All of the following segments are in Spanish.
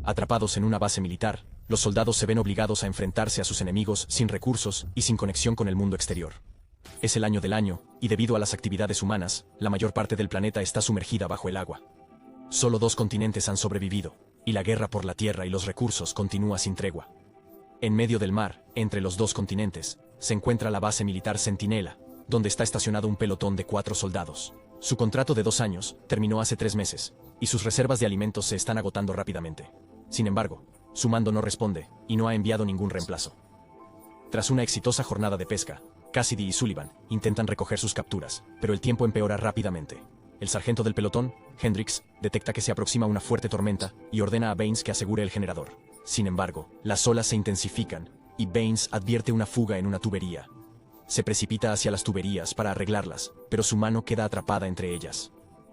Atrapados en una base militar, los soldados se ven obligados a enfrentarse a sus enemigos sin recursos y sin conexión con el mundo exterior. Es el año del año, y debido a las actividades humanas, la mayor parte del planeta está sumergida bajo el agua. Solo 2 continentes han sobrevivido, y la guerra por la tierra y los recursos continúa sin tregua. En medio del mar, entre los 2 continentes, se encuentra la base militar Centinela, donde está estacionado un pelotón de 4 soldados. Su contrato de 2 años terminó hace 3 meses, y sus reservas de alimentos se están agotando rápidamente. Sin embargo, su mando no responde, y no ha enviado ningún reemplazo. Tras una exitosa jornada de pesca, Cassidy y Sullivan intentan recoger sus capturas, pero el tiempo empeora rápidamente. El sargento del pelotón, Hendrix, detecta que se aproxima una fuerte tormenta y ordena a Baines que asegure el generador. Sin embargo, las olas se intensifican, y Baines advierte una fuga en una tubería. Se precipita hacia las tuberías para arreglarlas, pero su mano queda atrapada entre ellas.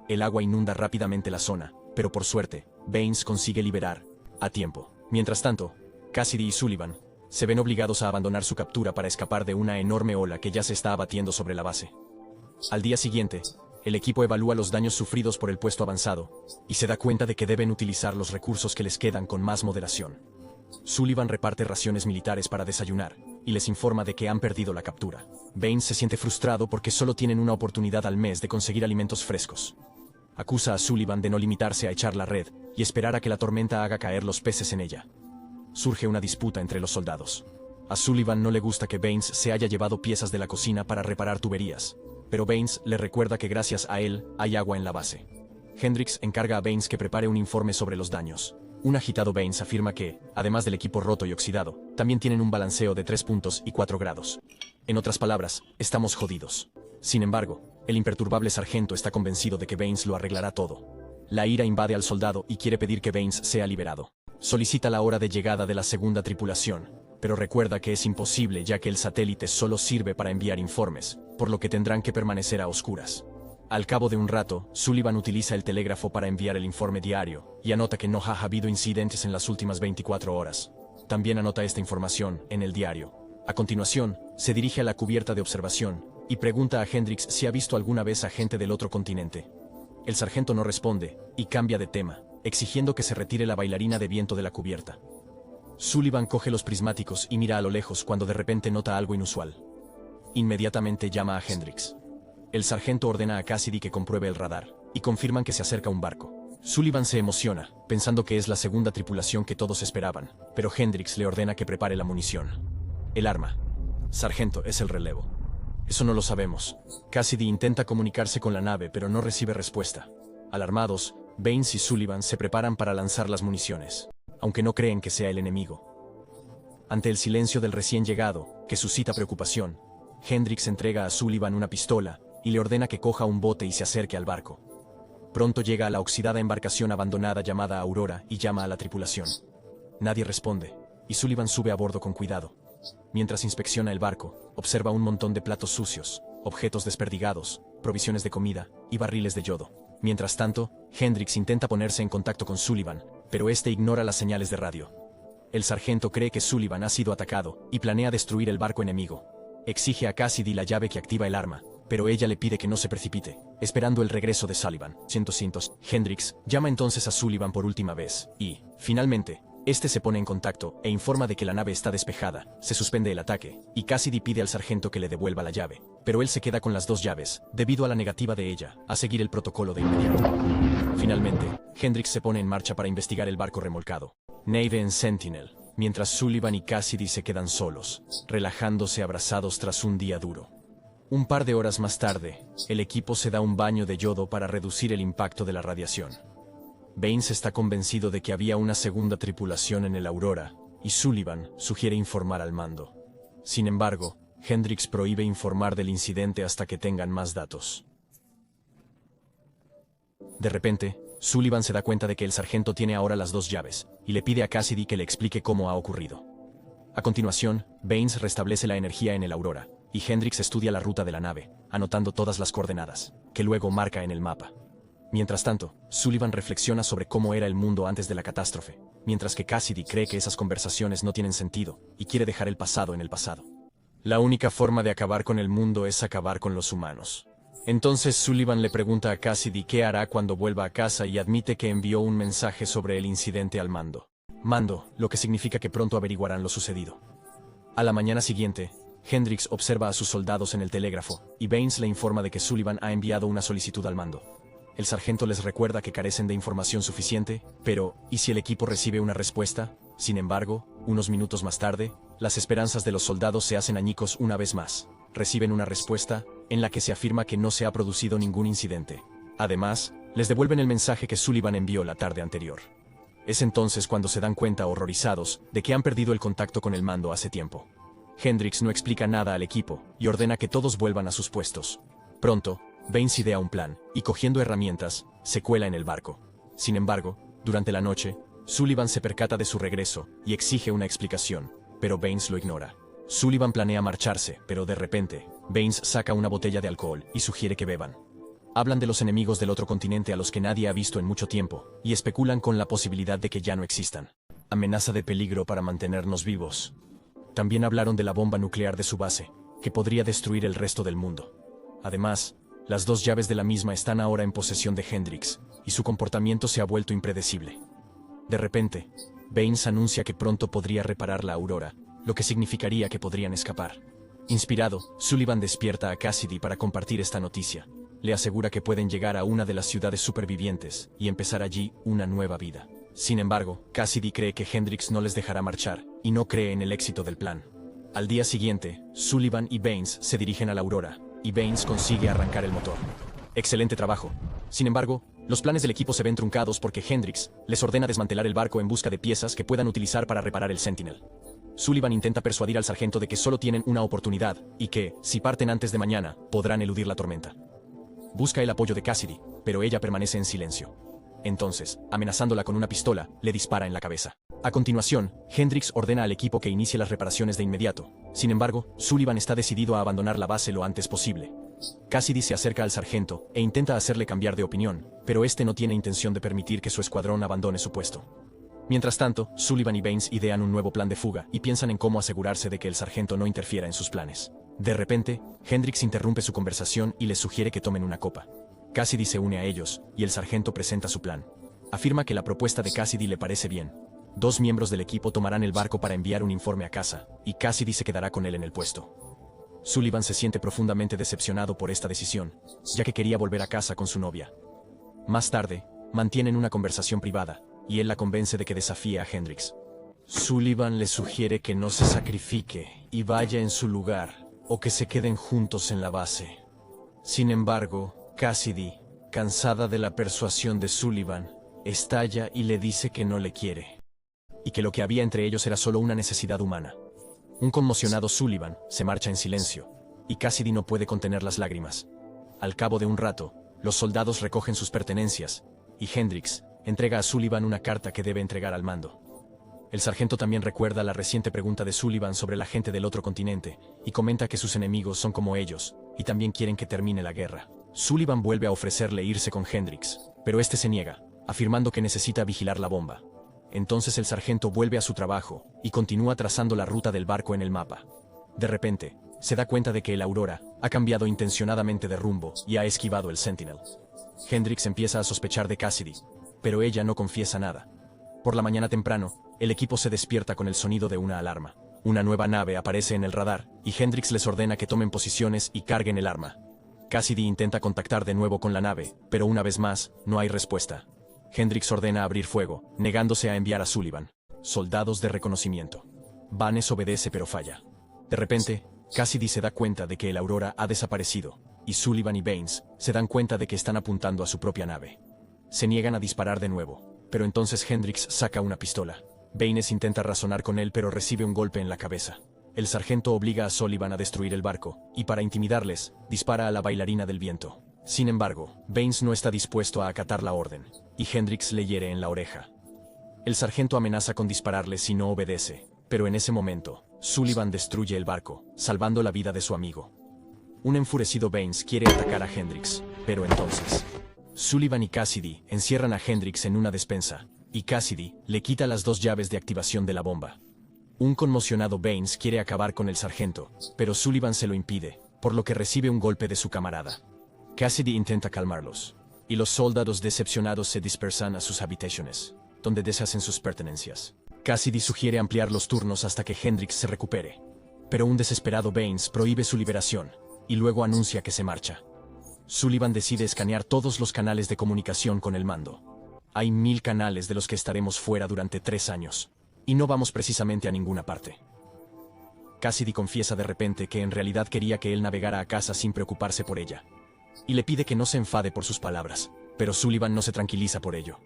El agua inunda rápidamente la zona, pero por suerte, Baines consigue liberar a tiempo. Mientras tanto, Cassidy y Sullivan se ven obligados a abandonar su captura para escapar de una enorme ola que ya se está abatiendo sobre la base. Al día siguiente, el equipo evalúa los daños sufridos por el puesto avanzado, y se da cuenta de que deben utilizar los recursos que les quedan con más moderación. Sullivan reparte raciones militares para desayunar, y les informa de que han perdido la captura. Baines se siente frustrado porque solo tienen una oportunidad al mes de conseguir alimentos frescos. Acusa a Sullivan de no limitarse a echar la red, y esperar a que la tormenta haga caer los peces en ella. Surge una disputa entre los soldados. A Sullivan no le gusta que Baines se haya llevado piezas de la cocina para reparar tuberías, pero Baines le recuerda que gracias a él hay agua en la base. Hendrix encarga a Baines que prepare un informe sobre los daños. Un agitado Baines afirma que, además del equipo roto y oxidado, también tienen un balanceo de 3 puntos y 4 grados. En otras palabras, estamos jodidos. Sin embargo, el imperturbable sargento está convencido de que Baines lo arreglará todo. La ira invade al soldado y quiere pedir que Baines sea liberado. Solicita la hora de llegada de la segunda tripulación, pero recuerda que es imposible ya que el satélite solo sirve para enviar informes, por lo que tendrán que permanecer a oscuras. Al cabo de un rato, Sullivan utiliza el telégrafo para enviar el informe diario, y anota que no ha habido incidentes en las últimas 24 horas. También anota esta información en el diario. A continuación, se dirige a la cubierta de observación, y pregunta a Hendrix si ha visto alguna vez a gente del otro continente. El sargento no responde, y cambia de tema, exigiendo que se retire la bailarina de viento de la cubierta. Sullivan coge los prismáticos y mira a lo lejos cuando de repente nota algo inusual. Inmediatamente llama a Hendrix. El sargento ordena a Cassidy que compruebe el radar, y confirman que se acerca un barco. Sullivan se emociona, pensando que es la segunda tripulación que todos esperaban, pero Hendrix le ordena que prepare la munición. El arma. Sargento, es el relevo. Eso no lo sabemos. Cassidy intenta comunicarse con la nave, pero no recibe respuesta. Alarmados, Baines y Sullivan se preparan para lanzar las municiones, aunque no creen que sea el enemigo. Ante el silencio del recién llegado, que suscita preocupación, Hendrix entrega a Sullivan una pistola y le ordena que coja un bote y se acerque al barco. Pronto llega a la oxidada embarcación abandonada llamada Aurora y llama a la tripulación. Nadie responde, y Sullivan sube a bordo con cuidado. Mientras inspecciona el barco, observa un montón de platos sucios, objetos desperdigados, provisiones de comida y barriles de yodo. Mientras tanto, Hendrix intenta ponerse en contacto con Sullivan, pero este ignora las señales de radio. El sargento cree que Sullivan ha sido atacado y planea destruir el barco enemigo. Exige a Cassidy la llave que activa el arma, pero ella le pide que no se precipite, esperando el regreso de Sullivan. Hendrix llama entonces a Sullivan por última vez, y, finalmente, este se pone en contacto e informa de que la nave está despejada, se suspende el ataque, y Cassidy pide al sargento que le devuelva la llave, pero él se queda con las 2 llaves, debido a la negativa de ella a seguir el protocolo de inmediato. Finalmente, Hendrix se pone en marcha para investigar el barco remolcado. Nave en Sentinel, mientras Sullivan y Cassidy se quedan solos, relajándose abrazados tras un día duro. Un par de horas más tarde, el equipo se da un baño de yodo para reducir el impacto de la radiación. Baines está convencido de que había una segunda tripulación en el Aurora, y Sullivan sugiere informar al mando. Sin embargo, Hendrix prohíbe informar del incidente hasta que tengan más datos. De repente, Sullivan se da cuenta de que el sargento tiene ahora las 2 llaves, y le pide a Cassidy que le explique cómo ha ocurrido. A continuación, Baines restablece la energía en el Aurora, y Hendrix estudia la ruta de la nave, anotando todas las coordenadas, que luego marca en el mapa. Mientras tanto, Sullivan reflexiona sobre cómo era el mundo antes de la catástrofe, mientras que Cassidy cree que esas conversaciones no tienen sentido, y quiere dejar el pasado en el pasado. La única forma de acabar con el mundo es acabar con los humanos. Entonces Sullivan le pregunta a Cassidy qué hará cuando vuelva a casa y admite que envió un mensaje sobre el incidente al mando. mando, lo que significa que pronto averiguarán lo sucedido. A la mañana siguiente, Hendricks observa a sus soldados en el telégrafo, y Baines le informa de que Sullivan ha enviado una solicitud al mando. El sargento les recuerda que carecen de información suficiente, pero, ¿y si el equipo recibe una respuesta? Sin embargo, unos minutos más tarde, las esperanzas de los soldados se hacen añicos una vez más. Reciben una respuesta, en la que se afirma que no se ha producido ningún incidente. Además, les devuelven el mensaje que Sullivan envió la tarde anterior. Es entonces cuando se dan cuenta, horrorizados, de que han perdido el contacto con el mando hace tiempo. Hendricks no explica nada al equipo, y ordena que todos vuelvan a sus puestos. Pronto, Baines idea un plan, y cogiendo herramientas, se cuela en el barco. Sin embargo, durante la noche, Sullivan se percata de su regreso, y exige una explicación, pero Baines lo ignora. Sullivan planea marcharse, pero de repente, Baines saca una botella de alcohol y sugiere que beban. Hablan de los enemigos del otro continente a los que nadie ha visto en mucho tiempo, y especulan con la posibilidad de que ya no existan. Amenaza de peligro para mantenernos vivos. También hablaron de la bomba nuclear de su base, que podría destruir el resto del mundo. Además, las dos llaves de la misma están ahora en posesión de Hendricks, y su comportamiento se ha vuelto impredecible. De repente, Baines anuncia que pronto podría reparar la Aurora, lo que significaría que podrían escapar. Inspirado, Sullivan despierta a Cassidy para compartir esta noticia. Le asegura que pueden llegar a una de las ciudades supervivientes y empezar allí una nueva vida. Sin embargo, Cassidy cree que Hendricks no les dejará marchar, y no cree en el éxito del plan. Al día siguiente, Sullivan y Baines se dirigen a la Aurora, y Baines consigue arrancar el motor. Excelente trabajo. Sin embargo, los planes del equipo se ven truncados porque Hendricks les ordena desmantelar el barco en busca de piezas que puedan utilizar para reparar el Sentinel. Sullivan intenta persuadir al sargento de que solo tienen una oportunidad, y que, si parten antes de mañana, podrán eludir la tormenta. Busca el apoyo de Cassidy, pero ella permanece en silencio. Entonces, amenazándola con una pistola, le dispara en la cabeza. A continuación, Hendricks ordena al equipo que inicie las reparaciones de inmediato. Sin embargo, Sullivan está decidido a abandonar la base lo antes posible. Cassidy se acerca al sargento e intenta hacerle cambiar de opinión, pero este no tiene intención de permitir que su escuadrón abandone su puesto. Mientras tanto, Sullivan y Baines idean un nuevo plan de fuga y piensan en cómo asegurarse de que el sargento no interfiera en sus planes. De repente, Hendricks interrumpe su conversación y les sugiere que tomen una copa. Cassidy se une a ellos, y el sargento presenta su plan. Afirma que la propuesta de Cassidy le parece bien. 2 miembros del equipo tomarán el barco para enviar un informe a casa, y Cassidy se quedará con él en el puesto. Sullivan se siente profundamente decepcionado por esta decisión, ya que quería volver a casa con su novia. Más tarde, mantienen una conversación privada, y él la convence de que desafíe a Hendricks. Sullivan le sugiere que no se sacrifique y vaya en su lugar, o que se queden juntos en la base. Sin embargo, Cassidy, cansada de la persuasión de Sullivan, estalla y le dice que no le quiere, y que lo que había entre ellos era solo una necesidad humana. Un conmocionado Sullivan se marcha en silencio, y Cassidy no puede contener las lágrimas. Al cabo de un rato, los soldados recogen sus pertenencias, y Hendricks entrega a Sullivan una carta que debe entregar al mando. El sargento también recuerda la reciente pregunta de Sullivan sobre la gente del otro continente, y comenta que sus enemigos son como ellos, y también quieren que termine la guerra. Sullivan vuelve a ofrecerle irse con Hendricks, pero este se niega, afirmando que necesita vigilar la bomba. Entonces el sargento vuelve a su trabajo, y continúa trazando la ruta del barco en el mapa. De repente, se da cuenta de que el Aurora ha cambiado intencionadamente de rumbo y ha esquivado el Sentinel. Hendricks empieza a sospechar de Cassidy, pero ella no confiesa nada. Por la mañana temprano, el equipo se despierta con el sonido de una alarma. Una nueva nave aparece en el radar, y Hendricks les ordena que tomen posiciones y carguen el arma. Cassidy intenta contactar de nuevo con la nave, pero una vez más, no hay respuesta. Hendricks ordena abrir fuego, negándose a enviar a Sullivan. Soldados de reconocimiento. Baines obedece pero falla. De repente, Cassidy se da cuenta de que el Aurora ha desaparecido, y Sullivan y Baines se dan cuenta de que están apuntando a su propia nave. Se niegan a disparar de nuevo, pero entonces Hendricks saca una pistola. Baines intenta razonar con él pero recibe un golpe en la cabeza. El sargento obliga a Sullivan a destruir el barco, y para intimidarles, dispara a la bailarina del viento. Sin embargo, Baines no está dispuesto a acatar la orden, y Hendricks le hiere en la oreja. El sargento amenaza con dispararle si no obedece, pero en ese momento, Sullivan destruye el barco, salvando la vida de su amigo. Un enfurecido Baines quiere atacar a Hendricks, pero entonces, Sullivan y Cassidy encierran a Hendricks en una despensa, y Cassidy le quita las 2 llaves de activación de la bomba. Un conmocionado Baines quiere acabar con el sargento, pero Sullivan se lo impide, por lo que recibe un golpe de su camarada. Cassidy intenta calmarlos, y los soldados decepcionados se dispersan a sus habitaciones, donde deshacen sus pertenencias. Cassidy sugiere ampliar los turnos hasta que Hendrix se recupere. Pero un desesperado Baines prohíbe su liberación, y luego anuncia que se marcha. Sullivan decide escanear todos los canales de comunicación con el mando. Hay 1000 canales de los que estaremos fuera durante 3 años, y no vamos precisamente a ninguna parte. Cassidy confiesa de repente que en realidad quería que él navegara a casa sin preocuparse por ella, y le pide que no se enfade por sus palabras, pero Sullivan no se tranquiliza por ello.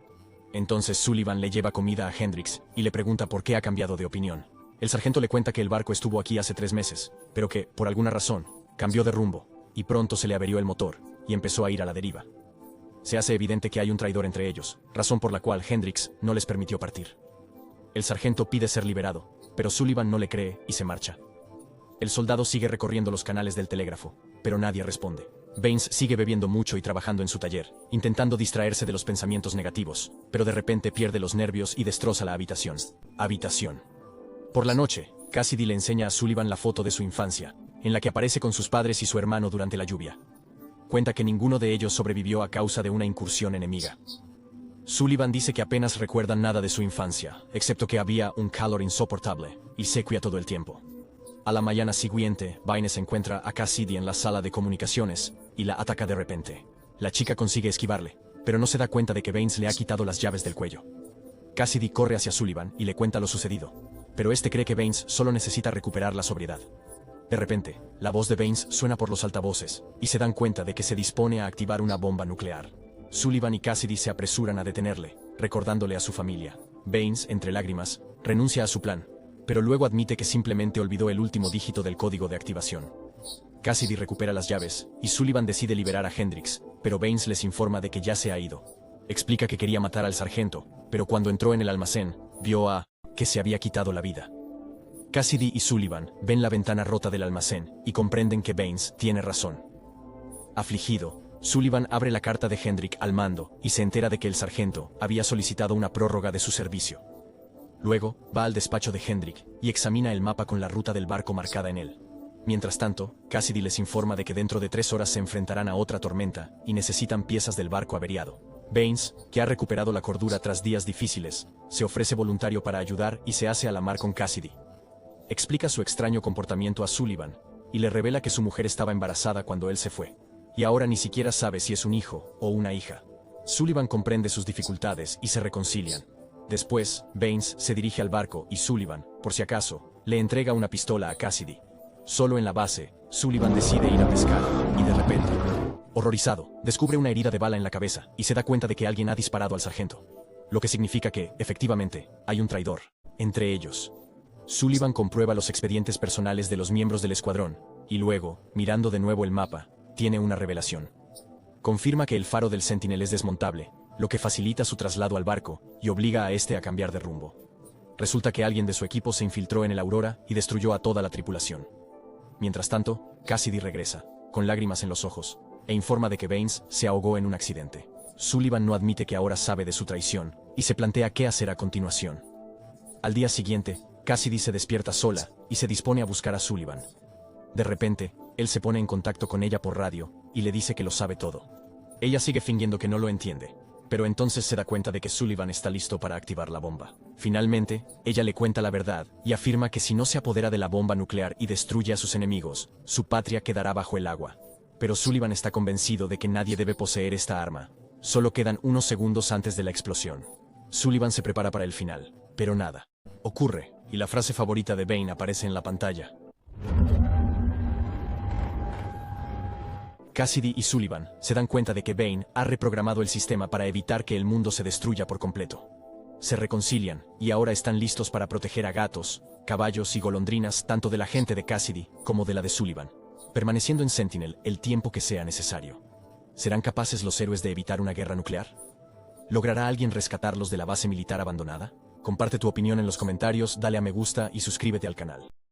Entonces Sullivan le lleva comida a Hendrix y le pregunta por qué ha cambiado de opinión. El sargento le cuenta que el barco estuvo aquí hace 3 meses, pero que, por alguna razón, cambió de rumbo, y pronto se le averió el motor, y empezó a ir a la deriva. Se hace evidente que hay un traidor entre ellos, razón por la cual Hendrix no les permitió partir. El sargento pide ser liberado, pero Sullivan no le cree y se marcha. El soldado sigue recorriendo los canales del telégrafo, pero nadie responde. Baines sigue bebiendo mucho y trabajando en su taller, intentando distraerse de los pensamientos negativos, pero de repente pierde los nervios y destroza la habitación. Por la noche, Cassidy le enseña a Sullivan la foto de su infancia, en la que aparece con sus padres y su hermano durante la lluvia. Cuenta que ninguno de ellos sobrevivió a causa de una incursión enemiga. Sullivan dice que apenas recuerdan nada de su infancia, excepto que había un calor insoportable y sequía todo el tiempo. A la mañana siguiente, Baines encuentra a Cassidy en la sala de comunicaciones y la ataca de repente. La chica consigue esquivarle, pero no se da cuenta de que Baines le ha quitado las llaves del cuello. Cassidy corre hacia Sullivan y le cuenta lo sucedido, pero este cree que Baines solo necesita recuperar la sobriedad. De repente, la voz de Baines suena por los altavoces, y se dan cuenta de que se dispone a activar una bomba nuclear. Sullivan y Cassidy se apresuran a detenerle, recordándole a su familia. Baines, entre lágrimas, renuncia a su plan, pero luego admite que simplemente olvidó el último dígito del código de activación. Cassidy recupera las llaves, y Sullivan decide liberar a Hendrix, pero Baines les informa de que ya se ha ido. Explica que quería matar al sargento, pero cuando entró en el almacén, vio a que se había quitado la vida. Cassidy y Sullivan ven la ventana rota del almacén y comprenden que Baines tiene razón. Afligido, Sullivan abre la carta de Hendrix al mando y se entera de que el sargento había solicitado una prórroga de su servicio. Luego, va al despacho de Hendrix y examina el mapa con la ruta del barco marcada en él. Mientras tanto, Cassidy les informa de que dentro de 3 horas se enfrentarán a otra tormenta y necesitan piezas del barco averiado. Baines, que ha recuperado la cordura tras días difíciles, se ofrece voluntario para ayudar y se hace a la mar con Cassidy. Explica su extraño comportamiento a Sullivan y le revela que su mujer estaba embarazada cuando él se fue, y ahora ni siquiera sabe si es un hijo o una hija. Sullivan comprende sus dificultades y se reconcilian. Después, Baines se dirige al barco y Sullivan, por si acaso, le entrega una pistola a Cassidy. Solo en la base, Sullivan decide ir a pescar, y de repente, horrorizado, descubre una herida de bala en la cabeza y se da cuenta de que alguien ha disparado al sargento. Lo que significa que, efectivamente, hay un traidor entre ellos. Sullivan comprueba los expedientes personales de los miembros del escuadrón, y luego, mirando de nuevo el mapa, tiene una revelación. Confirma que el faro del Sentinel es desmontable, lo que facilita su traslado al barco y obliga a este a cambiar de rumbo. Resulta que alguien de su equipo se infiltró en el Aurora y destruyó a toda la tripulación. Mientras tanto, Cassidy regresa, con lágrimas en los ojos, e informa de que Baines se ahogó en un accidente. Sullivan no admite que ahora sabe de su traición, y se plantea qué hacer a continuación. Al día siguiente, Cassidy se despierta sola y se dispone a buscar a Sullivan. De repente, él se pone en contacto con ella por radio y le dice que lo sabe todo. Ella sigue fingiendo que no lo entiende, pero entonces se da cuenta de que Sullivan está listo para activar la bomba. Finalmente, ella le cuenta la verdad y afirma que si no se apodera de la bomba nuclear y destruye a sus enemigos, su patria quedará bajo el agua. Pero Sullivan está convencido de que nadie debe poseer esta arma. Solo quedan unos segundos antes de la explosión. Sullivan se prepara para el final, pero nada ocurre, y la frase favorita de Baines aparece en la pantalla. Cassidy y Sullivan se dan cuenta de que Baines ha reprogramado el sistema para evitar que el mundo se destruya por completo. Se reconcilian, y ahora están listos para proteger a gatos, caballos y golondrinas tanto de la gente de Cassidy como de la de Sullivan, permaneciendo en Sentinel el tiempo que sea necesario. ¿Serán capaces los héroes de evitar una guerra nuclear? ¿Logrará alguien rescatarlos de la base militar abandonada? Comparte tu opinión en los comentarios, dale a me gusta y suscríbete al canal.